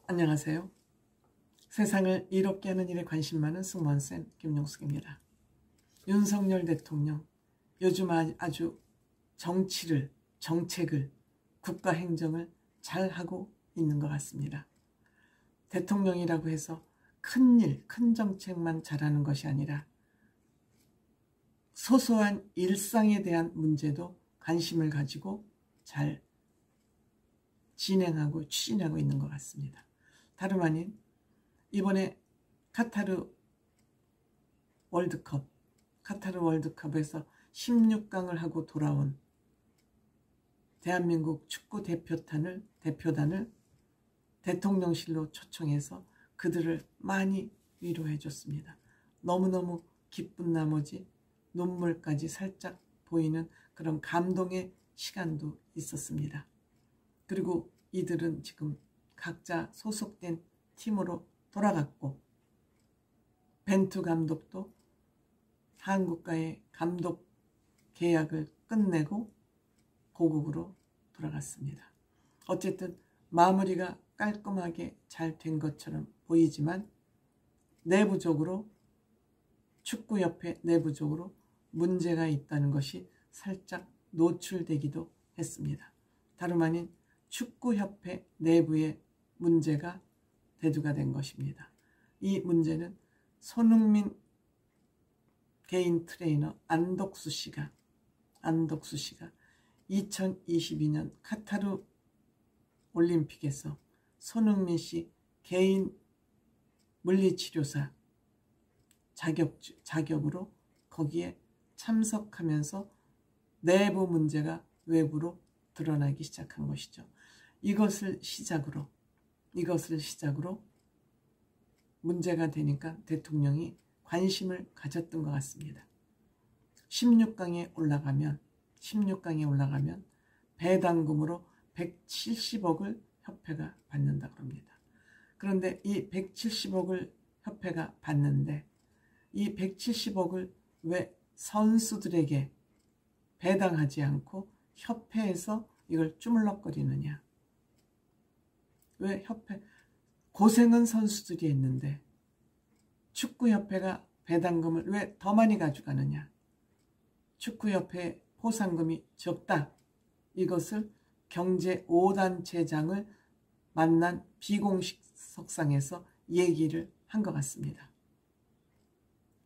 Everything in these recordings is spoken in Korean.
안녕하세요. 세상을 이롭게 하는 일에 관심 많은 승무원쌤 김용숙입니다. 윤석열 대통령 요즘 아주 정책을, 국가 행정을 잘하고 있는 것 같습니다. 대통령이라고 해서 큰 정책만 잘하는 것이 아니라 소소한 일상에 대한 문제도 관심을 가지고 잘 진행하고 추진하고 있는 것 같습니다. 다름 아닌 이번에 카타르 월드컵에서 16강을 하고 돌아온 대한민국 축구 대표단을 대통령실로 초청해서 그들을 많이 위로해 줬습니다. 너무너무 기쁜 나머지 눈물까지 살짝 보이는 그런 감동의 시간도 있었습니다. 그리고 이들은 지금 각자 소속된 팀으로 돌아갔고, 벤투 감독도 한국과의 감독 계약을 끝내고 고국으로 돌아갔습니다. 어쨌든 마무리가 깔끔하게 잘 된 것처럼 보이지만 축구협회 내부적으로 문제가 있다는 것이 살짝 노출되기도 했습니다. 다름 아닌 축구협회 내부의 문제가 대두가 된 것입니다. 이 문제는 손흥민 개인 트레이너 안덕수 씨가 2022년 카타르 올림픽에서 손흥민 씨 개인 물리치료사 자격으로 거기에 참석하면서 내부 문제가 외부로 드러나기 시작한 것이죠. 이것을 시작으로 문제가 되니까 대통령이 관심을 가졌던 것 같습니다. 16강에 올라가면 배당금으로 170억을 협회가 받는다고 합니다. 그런데 이 170억을 협회가 받는데 이 170억을 왜 선수들에게 배당하지 않고 협회에서 이걸 주물럭거리느냐? 왜 고생은 선수들이 했는데 축구협회가 배당금을 왜 더 많이 가져가느냐? 축구협회 포상금이 적다. 이것을 경제 5단체장을 만난 비공식 석상에서 얘기를 한 것 같습니다.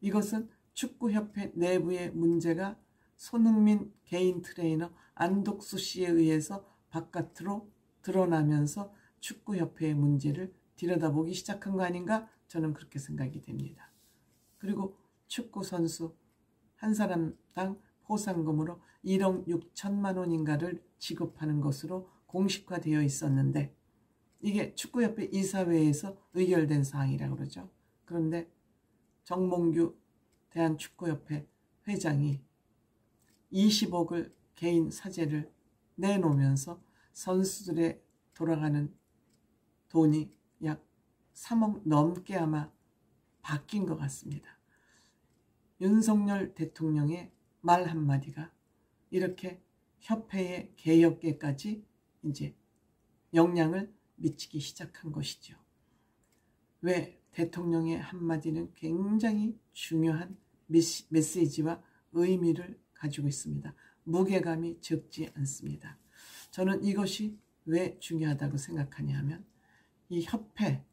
이것은 축구협회 내부의 문제가 손흥민 개인 트레이너 안덕수 씨에 의해서 바깥으로 드러나면서 축구협회의 문제를 들여다보기 시작한 거 아닌가? 저는 그렇게 생각이 됩니다. 그리고 축구 선수 한 사람당 포상금으로 1억 6천만 원인가를 지급하는 것으로 공식화되어 있었는데 이게 축구협회 이사회에서 의결된 사항이라고 그러죠. 그런데 정몽규 대한축구협회 회장이 20억을 개인 사재를 내놓으면서 선수들의 돌아가는 돈이 약 3억 넘게 아마 바뀐 것 같습니다. 윤석열 대통령의 말 한마디가 이렇게 협회의 개혁에까지 이제 영향을 미치기 시작한 것이죠. 왜 대통령의 한마디는 굉장히 중요한 메시지와 의미를 가지고 있습니다. 무게감이 적지 않습니다. 저는 이것이 왜 중요하다고 생각하냐 하면 이 협회,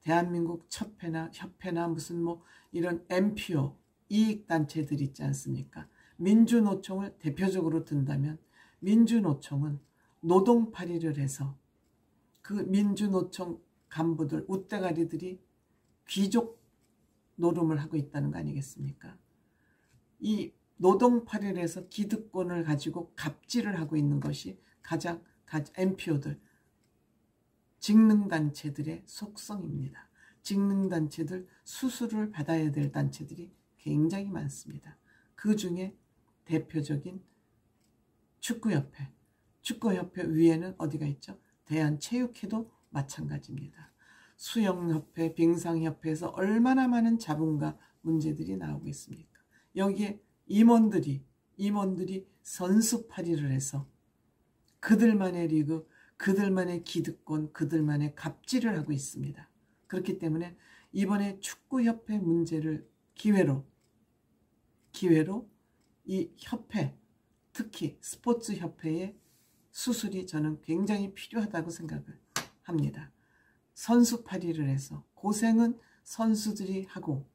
대한민국 협회나 무슨 이런 NPO 이익단체들 있지 않습니까? 민주노총을 대표적으로 든다면 민주노총은 노동파리를 해서 그 민주노총 간부들, 웃대가리들이 귀족 노름을 하고 있다는 거 아니겠습니까? 이 노동파리를 해서 기득권을 가지고 갑질을 하고 있는 것이 가장 NPO들, 직능단체들의 속성입니다. 직능단체들, 수수료를 받아야 될 단체들이 굉장히 많습니다. 그 중에 대표적인 축구협회 위에는 어디가 있죠? 대한체육회도 마찬가지입니다. 수영협회, 빙상협회에서 얼마나 많은 자본과 문제들이 나오고 있습니까? 여기에 임원들이 선수파리를 해서 그들만의 리그, 그들만의 기득권, 그들만의 갑질을 하고 있습니다. 그렇기 때문에 이번에 축구협회 문제를 기회로 이 협회, 특히 스포츠협회의 수술이 저는 굉장히 필요하다고 생각을 합니다. 선수팔이를 해서 고생은 선수들이 하고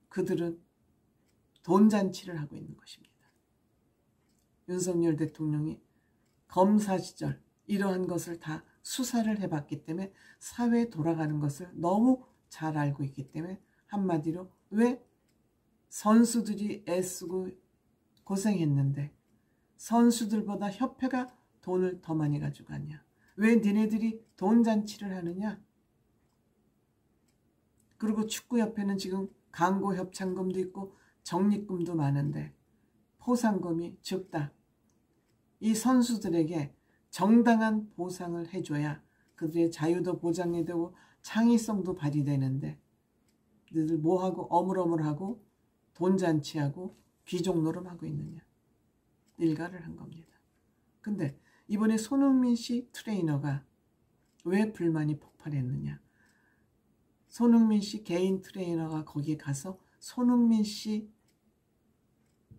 그들은 돈잔치를 하고 있는 것입니다. 윤석열 대통령이 검사 시절 이러한 것을 다 수사를 해봤기 때문에 사회에 돌아가는 것을 너무 잘 알고 있기 때문에 한마디로 왜 선수들이 애쓰고 고생했는데 선수들보다 협회가 돈을 더 많이 가져가냐? 왜 니네들이 돈잔치를 하느냐? 그리고 축구협회는 지금 광고 협찬금도 있고 적립금도 많은데 포상금이 적다. 이 선수들에게 정당한 보상을 해줘야 그들의 자유도 보장이 되고 창의성도 발휘되는데 너희들 뭐하고 어물어물하고 돈잔치하고 귀족노름하고 있느냐. 일가를 한 겁니다. 근데 이번에 손흥민 씨 트레이너가 왜 불만이 폭발했느냐. 손흥민 씨 개인 트레이너가 거기에 가서 손흥민 씨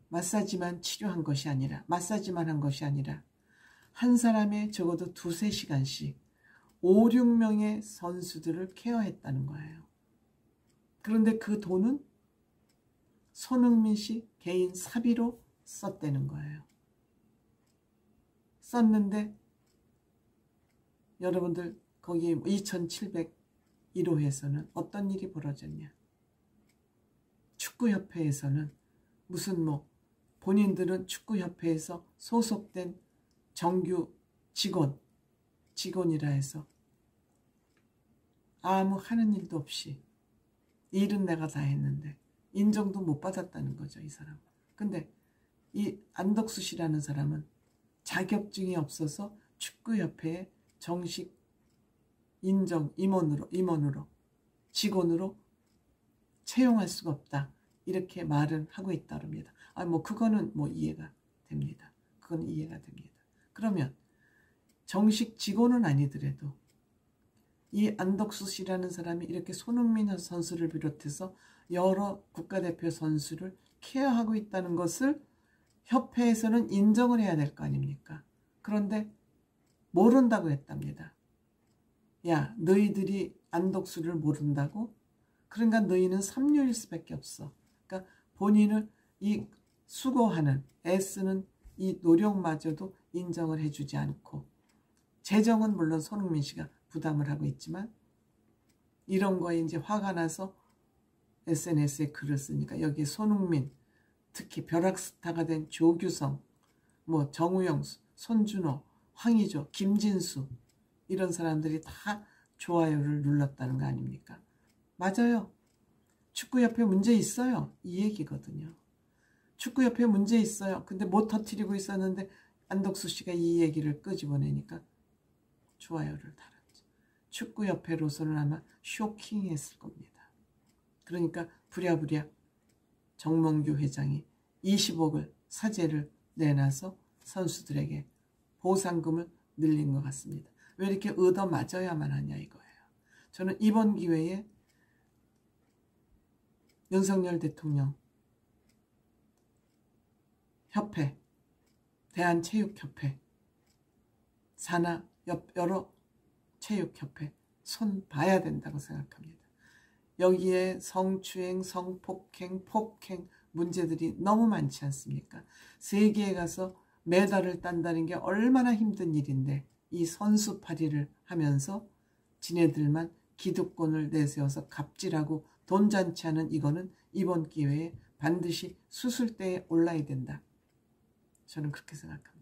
마사지만 치료한 것이 아니라 마사지만 한 것이 아니라 한 사람의 적어도 2-3시간씩 5-6명의 선수들을 케어했다는 거예요. 그런데 그 돈은 손흥민 씨 개인 사비로 썼다는 거예요. 썼는데 여러분들 거기 2701호에서는 어떤 일이 벌어졌냐. 축구협회에서는 무슨 본인들은 축구협회에서 소속된 정규 직원이라 해서 아무 하는 일도 없이 일은 내가 다 했는데 인정도 못 받았다는 거죠, 이 사람. 근데 이 안덕수 씨라는 사람은 자격증이 없어서 축구협회에 정식 인정 임원으로 직원으로 채용할 수가 없다. 이렇게 말을 하고 있다릅니다. 그거는 이해가 됩니다. 그건 이해가 됩니다. 그러면 정식 직원은 아니더라도 이 안덕수 씨라는 사람이 이렇게 손흥민 선수를 비롯해서 여러 국가대표 선수를 케어하고 있다는 것을 협회에서는 인정을 해야 될 거 아닙니까? 그런데 모른다고 했답니다. 야, 너희들이 안덕수를 모른다고? 그러니까 너희는 삼류일 수밖에 없어. 그러니까 본인을 이 수고하는 애쓰는 이 노력마저도 인정을 해주지 않고 재정은 물론 손흥민 씨가 부담을 하고 있지만 이런 거에 이제 화가 나서 SNS에 글을 쓰니까 여기에 손흥민, 특히 벼락스타가 된 조규성, 정우영, 손준호, 황의조, 김진수 이런 사람들이 다 좋아요를 눌렀다는 거 아닙니까? 맞아요. 축구협회 문제 있어요. 이 얘기거든요. 축구협회 문제 있어요. 근데 못 터뜨리고 있었는데 안덕수 씨가 이 얘기를 끄집어내니까 좋아요를 달았죠. 축구협회로서는 아마 쇼킹했을 겁니다. 그러니까 부랴부랴 정몽규 회장이 20억을 사죄를 내놔서 선수들에게 보상금을 늘린 것 같습니다. 왜 이렇게 얻어맞아야만 하냐 이거예요. 저는 이번 기회에 윤석열 대통령 협회, 대한체육협회, 산하 여러 체육협회 손 봐야 된다고 생각합니다. 여기에 성추행, 성폭행, 폭행 문제들이 너무 많지 않습니까? 세계에 가서 메달을 딴다는 게 얼마나 힘든 일인데 이 선수팔이를 하면서 지네들만 기득권을 내세워서 갑질하고 돈잔치하는 이거는 이번 기회에 반드시 수술대에 올라야 된다. 저는 그렇게 생각합니다.